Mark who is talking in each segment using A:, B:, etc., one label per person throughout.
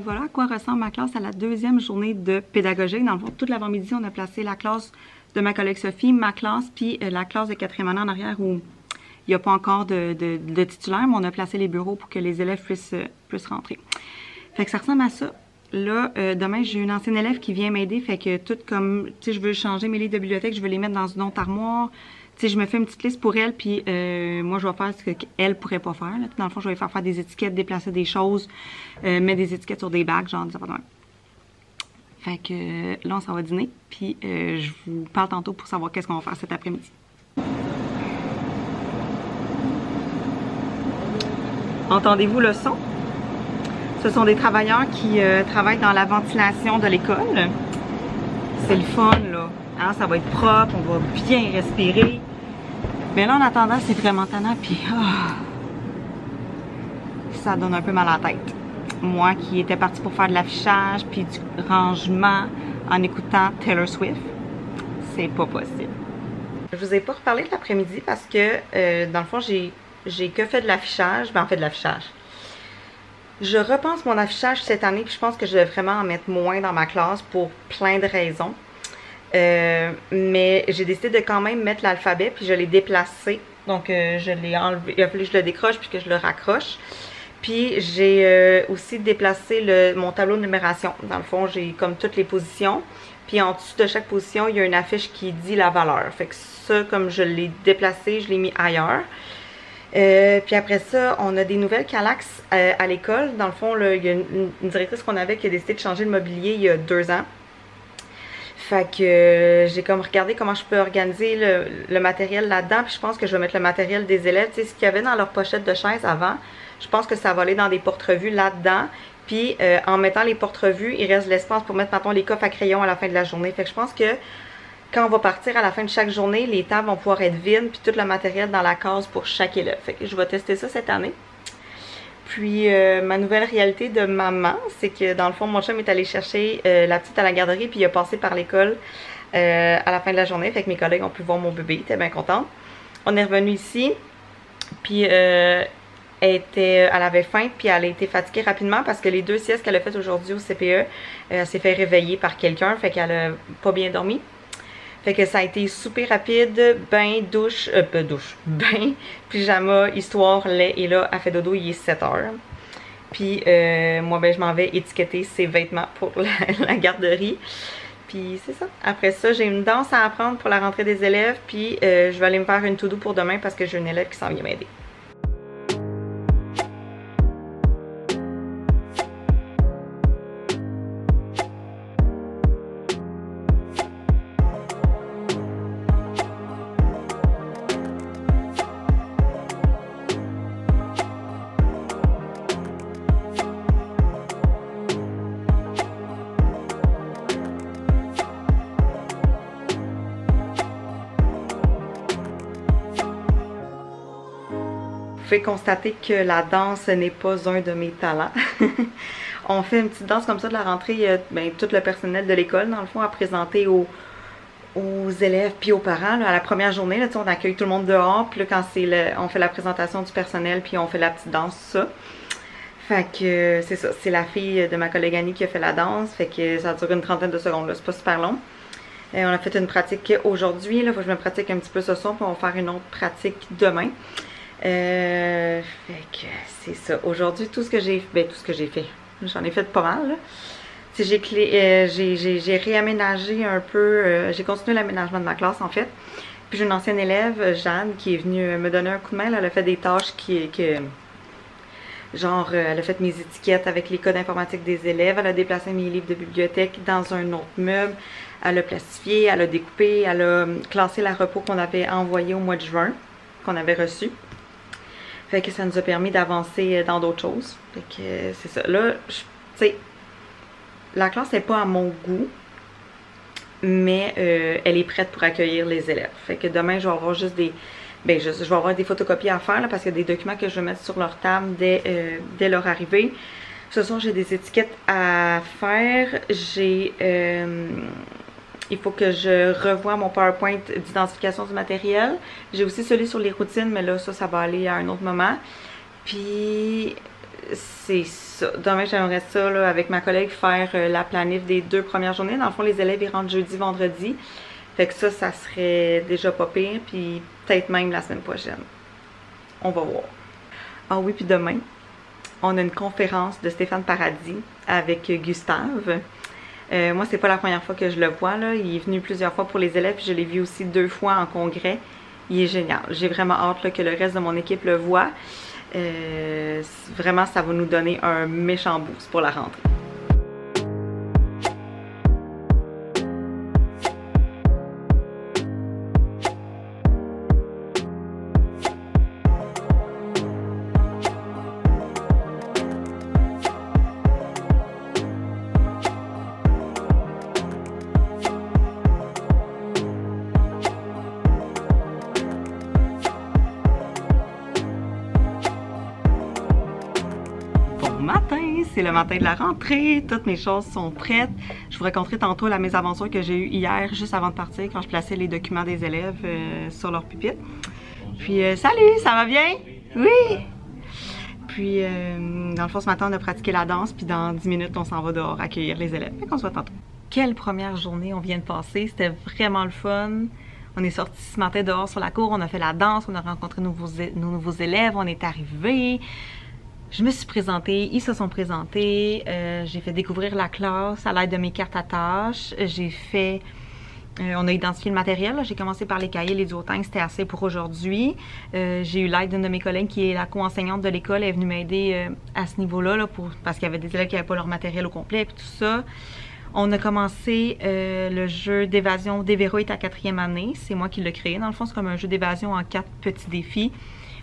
A: Voilà à quoi ressemble ma classe à la deuxième journée de pédagogie. Dans le fond, toute l'avant-midi, on a placé la classe de ma collègue Sophie, ma classe, puis la classe de quatrième année en arrière où il n'y a pas encore de titulaire, mais on a placé les bureaux pour que les élèves puissent rentrer. Fait que ça ressemble à ça. Là, demain, j'ai une ancienne élève qui vient m'aider, fait que tout comme, tu sais, je veux changer mes livres de bibliothèque, je veux les mettre dans une autre armoire. Tu sais, je me fais une petite liste pour elle, puis moi, je vais faire ce qu'elle pourrait pas faire. Là. Dans le fond, je vais faire des étiquettes, déplacer des choses, mettre des étiquettes sur des bacs, genre des affaires de même. Fait que là, on s'en va dîner, puis je vous parle tantôt pour savoir qu'est-ce qu'on va faire cet après-midi. Entendez-vous le son? Ce sont des travailleurs qui travaillent dans la ventilation de l'école. C'est le fun, là. Hein, ça va être propre, on va bien respirer. Mais là, en attendant, c'est vraiment tannant, puis ça donne un peu mal à la tête. Moi qui étais partie pour faire de l'affichage, puis du rangement en écoutant Taylor Swift, c'est pas possible. Je vous ai pas reparlé de l'après-midi parce que, dans le fond, j'ai que fait de l'affichage. Ben, en fait, de l'affichage. Je repense mon affichage cette année, puis je pense que je vais vraiment en mettre moins dans ma classe pour plein de raisons. Mais j'ai décidé de quand même mettre l'alphabet, puis je l'ai déplacé. Donc, je l'ai enlevé. Il a fallu que je le décroche, puis que je le raccroche. Puis, j'ai aussi déplacé mon tableau de numération. Dans le fond, j'ai comme toutes les positions. Puis, en dessous de chaque position, il y a une affiche qui dit la valeur. Fait que ça, comme je l'ai déplacé, je l'ai mis ailleurs. Puis après ça, on a des nouvelles Calax à l'école. Dans le fond, là, il y a une directrice qu'on avait qui a décidé de changer le mobilier il y a 2 ans. Fait que j'ai comme regardé comment je peux organiser le matériel là-dedans. Puis je pense que je vais mettre le matériel des élèves. Tu sais, ce qu'il y avait dans leur pochette de chaise avant, je pense que ça va aller dans des porte-revues là-dedans. Puis en mettant les porte-revues, il reste de l'espace pour mettre, maintenant les coffres à crayon à la fin de la journée. Fait que je pense que quand on va partir à la fin de chaque journée, les tables vont pouvoir être vides, puis tout le matériel dans la case pour chaque élève. Fait que je vais tester ça cette année. Puis ma nouvelle réalité de maman, c'est que dans le fond, mon chum est allé chercher la petite à la garderie, puis il a passé par l'école à la fin de la journée. Fait que mes collègues ont pu voir mon bébé, ils étaient bien contents. On est revenu ici, puis elle avait faim, puis elle a été fatiguée rapidement parce que les 2 siestes qu'elle a faites aujourd'hui au CPE, elle s'est fait réveiller par quelqu'un, fait qu'elle a pas bien dormi. Fait que ça a été super rapide, bain, douche, bain, pyjama, histoire, lait, et là, elle fait dodo, il est 7 heures. Puis moi, ben, je m'en vais étiqueter ses vêtements pour la garderie. Puis c'est ça. Après ça, j'ai une danse à apprendre pour la rentrée des élèves, puis je vais aller me faire une to-do pour demain parce que j'ai une élève qui s'en vient m'aider. Vous pouvez constater que la danse n'est pas un de mes talents. On fait une petite danse comme ça de la rentrée, ben, tout le personnel de l'école, dans le fond, à présenter aux élèves puis aux parents. Là, à la première journée, là, on accueille tout le monde dehors, puis là, quand on fait la présentation du personnel, puis on fait la petite danse, tout ça. Fait que c'est ça, c'est la fille de ma collègue Annie qui a fait la danse, fait que ça a duré une 30aine de secondes, là, c'est pas super long. On a fait une pratique aujourd'hui, là, faut que je me pratique un petit peu ce soir, puis on va faire une autre pratique demain. Fait que c'est ça. Aujourd'hui, tout ce que j'ai fait, j'en ai fait pas mal. J'ai réaménagé un peu, j'ai continué l'aménagement de ma classe en fait. Puis j'ai une ancienne élève, Jeanne, qui est venue me donner un coup de main. Là, elle a fait des tâches genre, elle a fait mes étiquettes avec les codes informatiques des élèves, elle a déplacé mes livres de bibliothèque dans un autre meuble, elle a plastifié, elle a découpé, elle a classé la repo qu'on avait envoyée au mois de juin, qu'on avait reçu. Fait que ça nous a permis d'avancer dans d'autres choses. Fait que c'est ça. Là, tu sais, la classe n'est pas à mon goût, mais elle est prête pour accueillir les élèves. Fait que demain, je vais avoir juste des... Ben, je vais avoir des photocopies à faire là, parce qu'il y a des documents que je vais mettre sur leur table dès leur arrivée. Ce soir, j'ai des étiquettes à faire. Il faut que je revoie mon PowerPoint d'identification du matériel. J'ai aussi celui sur les routines, mais là, ça va aller à un autre moment. Puis, c'est ça. Demain, j'aimerais ça, là, avec ma collègue, faire la planif des 2 premières journées. Dans le fond, les élèves, ils rentrent jeudi, vendredi. Fait que ça serait déjà pas pire. Puis peut-être même la semaine prochaine. On va voir. Ah oui, puis demain, on a une conférence de Stéphane Paradis avec Gustave. Moi, c'est pas la première fois que je le vois, là. Il est venu plusieurs fois pour les élèves, puis je l'ai vu aussi 2 fois en congrès. Il est génial. J'ai vraiment hâte là, que le reste de mon équipe le voit. Vraiment, ça va nous donner un méchant boost pour la rentrée. C'est le matin de la rentrée, toutes mes choses sont prêtes. Je vous raconterai tantôt la mésaventure que j'ai eue hier, juste avant de partir, quand je plaçais les documents des élèves sur leur pupitre. Puis, salut, ça va bien? Oui! Puis, dans le fond, ce matin, on a pratiqué la danse, puis dans 10 minutes, on s'en va dehors accueillir les élèves. Fait qu'on se voit tantôt. Quelle première journée on vient de passer, c'était vraiment le fun. On est sorti ce matin dehors sur la cour, on a fait la danse, on a rencontré nos nouveaux élèves, on est arrivés. Je me suis présentée, ils se sont présentés, j'ai fait découvrir la classe à l'aide de mes cartes à tâches, on a identifié le matériel, j'ai commencé par les cahiers, les duotangs, c'était assez pour aujourd'hui. J'ai eu l'aide d'une de mes collègues qui est la co-enseignante de l'école, elle est venue m'aider à ce niveau-là, parce qu'il y avait des élèves qui n'avaient pas leur matériel au complet et tout ça. On a commencé le jeu d'évasion Déverrouille ta 4e année, c'est moi qui l'ai créé, dans le fond c'est comme un jeu d'évasion en 4 petits défis,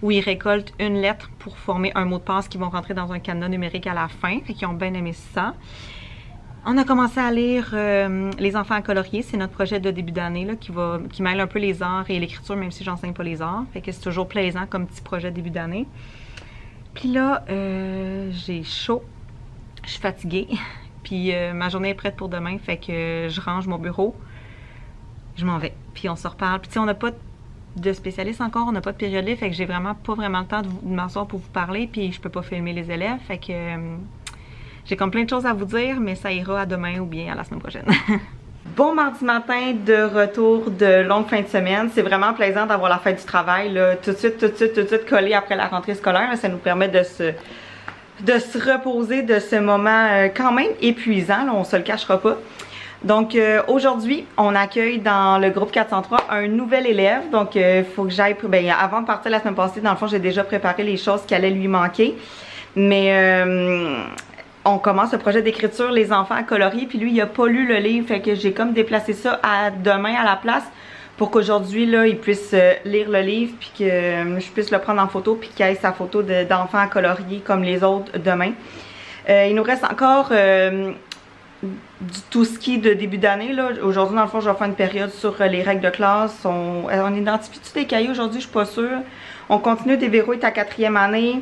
A: où ils récoltent une lettre pour former un mot de passe qui vont rentrer dans un cadenas numérique à la fin. Fait qu'ils ont bien aimé ça. On a commencé à lire Les enfants à colorier. C'est notre projet de début d'année qui mêle un peu les arts et l'écriture, même si j'enseigne pas les arts. Fait que c'est toujours plaisant comme petit projet de début d'année. Puis là, j'ai chaud. Je suis fatiguée. Puis ma journée est prête pour demain. Fait que je range mon bureau. Je m'en vais. Puis on se reparle. Puis tu sais, on n'a pas de spécialiste encore, on n'a pas de période libre, fait que j'ai vraiment pas vraiment le temps de m'asseoir pour vous parler, puis je peux pas filmer les élèves, fait que j'ai comme plein de choses à vous dire, mais ça ira à demain ou bien à la semaine prochaine. Bon mardi matin de retour de longue fin de semaine, c'est vraiment plaisant d'avoir la fête du travail, là, tout de suite collé après la rentrée scolaire, là, ça nous permet de se reposer de ce moment quand même épuisant, là, on se le cachera pas. Donc aujourd'hui, on accueille dans le groupe 403 un nouvel élève. Donc il faut que j'aille, avant de partir la semaine passée, dans le fond, j'ai déjà préparé les choses qui allaient lui manquer. Mais on commence le projet d'écriture Les enfants à colorier. Puis lui, il a pas lu le livre, fait que j'ai comme déplacé ça à demain à la place pour qu'aujourd'hui, là, il puisse lire le livre, puis que je puisse le prendre en photo, puis qu'il ait sa photo d'enfant à colorier comme les autres demain. Il nous reste encore du tout ski de début d'année. Aujourd'hui, dans le fond, je vais faire une période sur les règles de classe. On identifie-tu des cahiers aujourd'hui? Je suis pas sûre. On continue déverrouiller ta 4e année,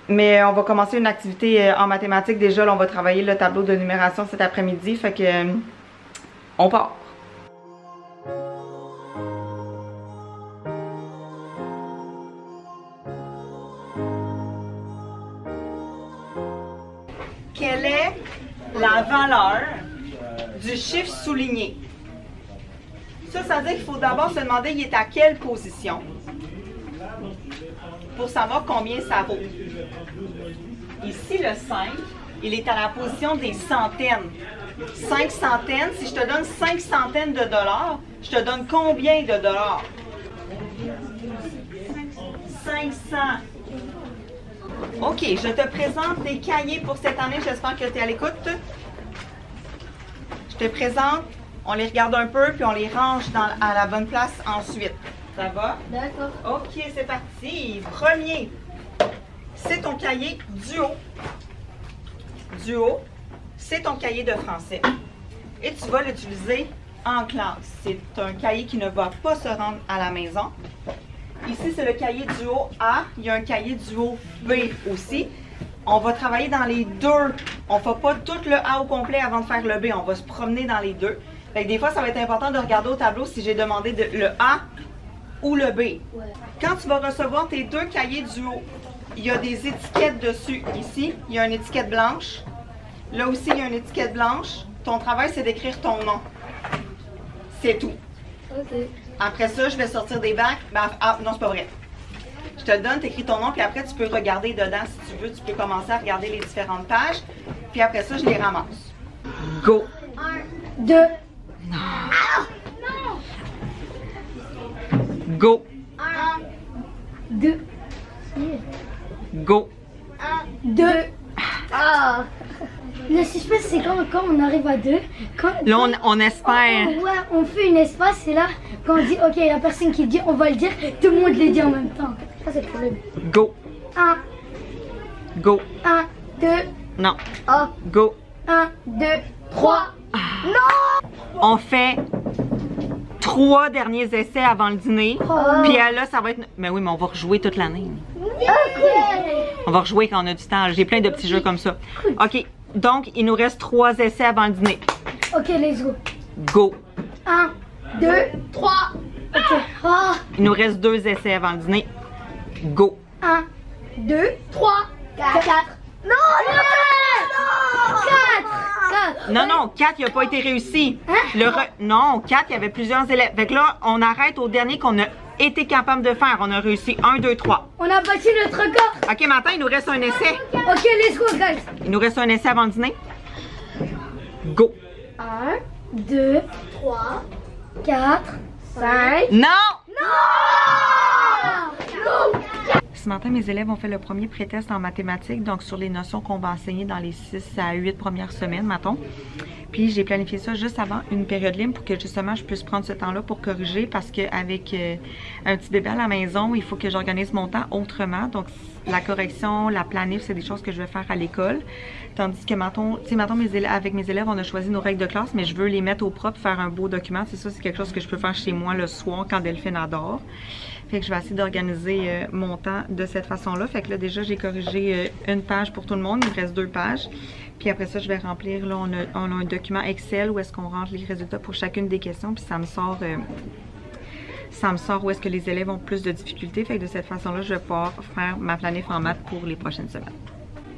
A: mais on va commencer une activité en mathématiques. Déjà, là, on va travailler le tableau de numération cet après-midi. Fait que on part. Quelle est la valeur du chiffre souligné? Ça veut dire qu'il faut d'abord se demander il est à quelle position pour savoir combien ça vaut. Ici, le 5, il est à la position des centaines. 5 centaines, si je te donne 5 centaines de dollars, je te donne combien de dollars? 500. OK, je te présente des cahiers pour cette année. J'espère que tu es à l'écoute. Je te présente, on les regarde un peu, puis on les range à la bonne place ensuite. Ça va? D'accord. OK, c'est parti. Premier, c'est ton cahier duo. Duo, c'est ton cahier de français. Et tu vas l'utiliser en classe. C'est un cahier qui ne va pas se rendre à la maison. Ici, c'est le cahier duo A. Il y a un cahier duo B aussi. On va travailler dans les deux. On ne fait pas tout le A au complet avant de faire le B. On va se promener dans les deux. Fait que des fois, ça va être important de regarder au tableau si j'ai demandé le A ou le B.
B: Ouais.
A: Quand tu vas recevoir tes 2 cahiers du haut, il y a des étiquettes dessus. Ici, il y a une étiquette blanche. Là aussi, il y a une étiquette blanche. Ton travail, c'est d'écrire ton nom. C'est tout.
B: Ok.
A: Après ça, je vais sortir des bacs. Ben, ah, non, c'est pas vrai. Je te le donne, tu écris ton nom, puis après, tu peux regarder dedans si tu veux. Tu peux commencer à regarder les différentes pages. Puis après ça, je les ramasse. Go!
B: 1, 2.
A: Non.
B: Ah! Non!
A: Go!
B: 1, 2.
A: Go!
B: 1, 2. Ah! Le suspense, c'est quand on arrive à 2.
A: Là, on espère.
B: Ouais, on fait une espace et là, quand on dit, ok, la personne qui dit, on va le dire, tout le monde le dit en même temps. Ça, c'est le problème.
A: Go!
B: 1,
A: Go!
B: 1, 2.
A: Non.
B: Ah!
A: Go!
B: 1, 2, 3. Non!
A: On fait 3 derniers essais avant le dîner. Puis là, ça va être... Mais oui, mais on va rejouer toute l'année.
B: Ah, cool!
A: On va rejouer quand on a du temps. J'ai plein de petits jeux comme ça. OK. Donc, il nous reste 3 essais avant le dîner.
B: Ok, let's go.
A: Go!
B: 1, 2, 3. Ok. Ah!
A: Il nous reste 2 essais avant le dîner. Go!
B: 1, 2, 3, 4. Non! Non! 4!
A: Non, non, 4, il n'a pas été réussi.
B: Hein?
A: Non, 4, il y avait plusieurs élèves. Fait que là, on arrête au dernier qu'on a été capable de faire. On a réussi 1, 2, 3.
B: On a battu notre record.
A: OK, maintenant, il nous reste un essai.
B: Ok, let's go, guys.
A: Il nous reste un essai avant le dîner. Go!
B: 1, 2, 3, 4, 5.
A: Non!
B: Non!
A: Ce matin, mes élèves ont fait le premier pré-test en mathématiques, donc sur les notions qu'on va enseigner dans les 6 à 8 premières semaines, mettons. Puis j'ai planifié ça juste avant une période libre pour que justement je puisse prendre ce temps-là pour corriger parce qu'avec un petit bébé à la maison, il faut que j'organise mon temps autrement. Donc la correction, la planif, c'est des choses que je vais faire à l'école. Tandis que, mettons, avec mes élèves, on a choisi nos règles de classe, mais je veux les mettre au propre, faire un beau document. C'est ça, c'est quelque chose que je peux faire chez moi le soir quand Delphine adore. Fait que je vais essayer d'organiser mon temps de cette façon-là. Fait que là, déjà, j'ai corrigé une page pour tout le monde. Il me reste 2 pages. Puis après ça, je vais remplir, là, on a un document Excel où est-ce qu'on rentre les résultats pour chacune des questions. Puis ça me sort où est-ce que les élèves ont plus de difficultés. Fait que de cette façon-là, je vais pouvoir faire ma planif en maths pour les prochaines semaines.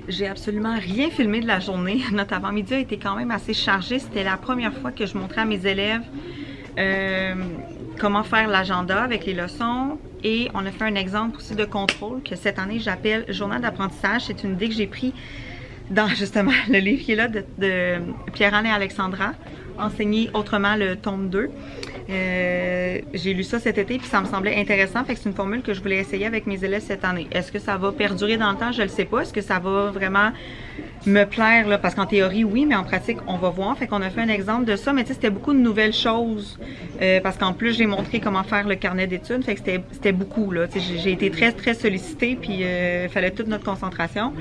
A: J'ai absolument rien filmé de la journée. Notre avant-midi a été quand même assez chargé. C'était la première fois que je montrais à mes élèves comment faire l'agenda avec les leçons. Et on a fait un exemple aussi de contrôle que cette année j'appelle journal d'apprentissage. C'est une idée que j'ai prise dans justement le livre qui est là de Pierre-Anne et Alexandra, Enseigner autrement le tome 2. J'ai lu ça cet été puis ça me semblait intéressant. Fait que c'est une formule que je voulais essayer avec mes élèves cette année. Est-ce que ça va perdurer dans le temps? Je ne le sais pas. Est-ce que ça va vraiment me plaire? Là? Parce qu'en théorie, oui, mais en pratique, on va voir. Fait qu'on a fait un exemple de ça. Mais tu sais, c'était beaucoup de nouvelles choses. Parce qu'en plus, j'ai montré comment faire le carnet d'études. Fait que c'était beaucoup. Là. J'ai été très, très sollicitée. Puis il fallait toute notre concentration.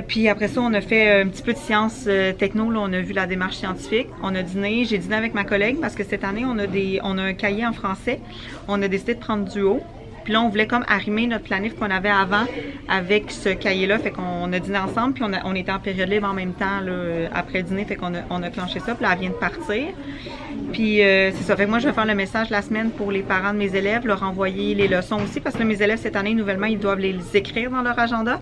A: Puis après ça, on a fait un petit peu de sciences techno. Là, on a vu la démarche scientifique. On a dîné. J'ai dîné avec ma collègue parce que cette année, on a un cahier en français. On a décidé de prendre du haut. Puis là, on voulait comme arrimer notre planif qu'on avait avant avec ce cahier-là. Fait qu'on a dîné ensemble. Puis on était en période libre en même temps là, après le dîner. Fait qu'on a clenché ça. Puis là, elle vient de partir. Puis c'est ça. Fait que moi, je vais faire le message la semaine pour les parents de mes élèves, leur envoyer les leçons aussi. Parce que là, mes élèves, cette année, nouvellement, ils doivent les écrire dans leur agenda.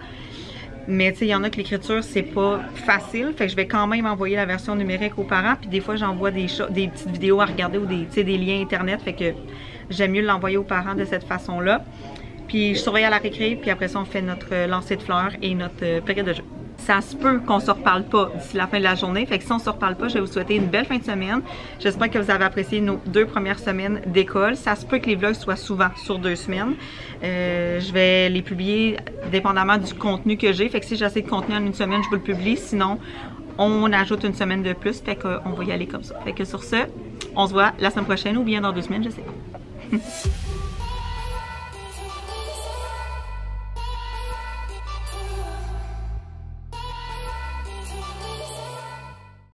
A: Mais tu sais, il y en a que l'écriture, c'est pas facile. Fait que je vais quand même envoyer la version numérique aux parents. Puis des fois, j'envoie des petites vidéos à regarder ou des liens Internet. Fait que j'aime mieux l'envoyer aux parents de cette façon-là. Puis je surveille à la récré. Puis après ça, on fait notre lancer de fleurs et notre période de jeu. Ça se peut qu'on se reparle pas d'ici la fin de la journée. Fait que si on se reparle pas, je vais vous souhaiter une belle fin de semaine. J'espère que vous avez apprécié nos 2 premières semaines d'école. Ça se peut que les vlogs soient souvent sur 2 semaines. Je vais les publier dépendamment du contenu que j'ai. Fait que si j'ai assez de contenu en une semaine, je vous le publie. Sinon, on ajoute une semaine de plus. Fait qu'on va y aller comme ça. Fait que sur ce, on se voit la semaine prochaine ou bien dans 2 semaines, je sais pas.